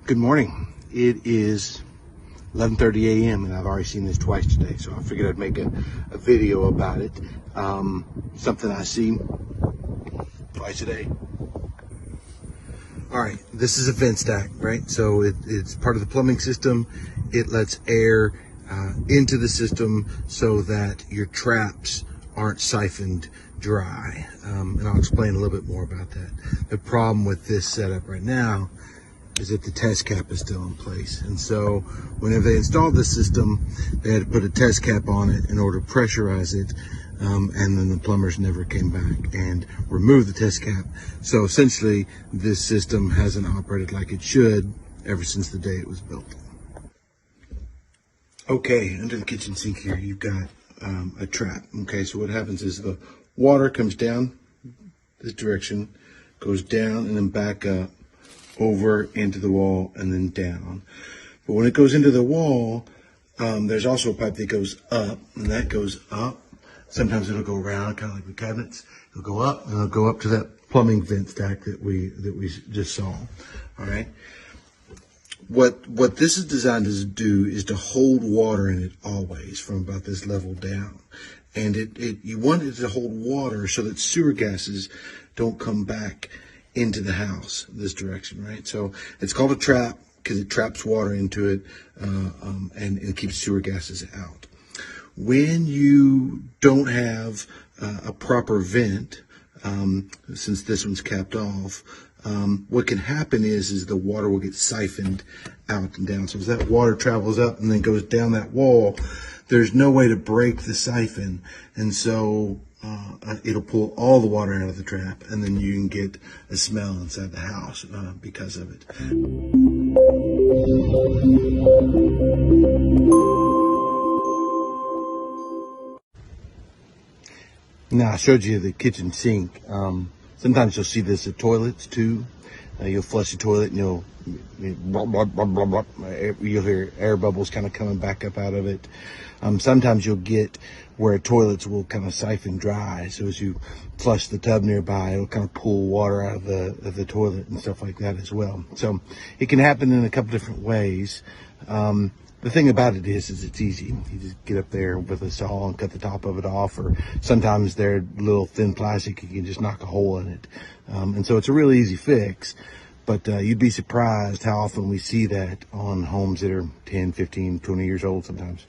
Good morning. It is 11:30 a.m. and I've already seen this twice today, so I figured I'd make a video about it. Something I see twice a day. All right, this is a vent stack, right? So it's part of the plumbing system. It lets air into the system so that your traps aren't siphoned dry. And I'll explain a little bit more about that. The problem with this setup right now is that the test cap is still in place. And so whenever they installed the system, they had to put a test cap on it in order to pressurize it. And then the plumbers never came back and removed the test cap. So essentially this system hasn't operated like it should ever since the day it was built. Okay, under the kitchen sink here, you've got a trap. Okay, so what happens is the water comes down this direction, goes down and then back up, over into the wall and then down. But when it goes into the wall, there's also a pipe that goes up, and that goes up. Sometimes it'll go around, kind of like the cabinets. It'll go up, and it'll go up to that plumbing vent stack that we just saw. All right. What this is designed to do is to hold water in it always from about this level down. And you want it to hold water so that sewer gases don't come back into the house this direction, right? So it's called a trap because it traps water into it and it keeps sewer gases out. When you don't have a proper vent, since this one's capped off, what can happen is the water will get siphoned out and down. So as that water travels up and then goes down that wall, there's no way to break the siphon. And so it'll pull all the water out of the trap, and then you can get a smell inside the house because of it. Now, I showed you the kitchen sink. Sometimes you'll see this at toilets too. You'll flush the toilet and you'll hear air bubbles kind of coming back up out of it. Sometimes you'll get where toilets will kind of siphon dry. So as you flush the tub nearby, it'll kind of pull water out of the toilet and stuff like that as well. So it can happen in a couple different ways. The thing about it is it's easy. You just get up there with a saw and cut the top of it off, or sometimes they're little thin plastic. You can just knock a hole in it. And so it's a really easy fix, but you'd be surprised how often we see that on homes that are 10, 15, 20 years old sometimes.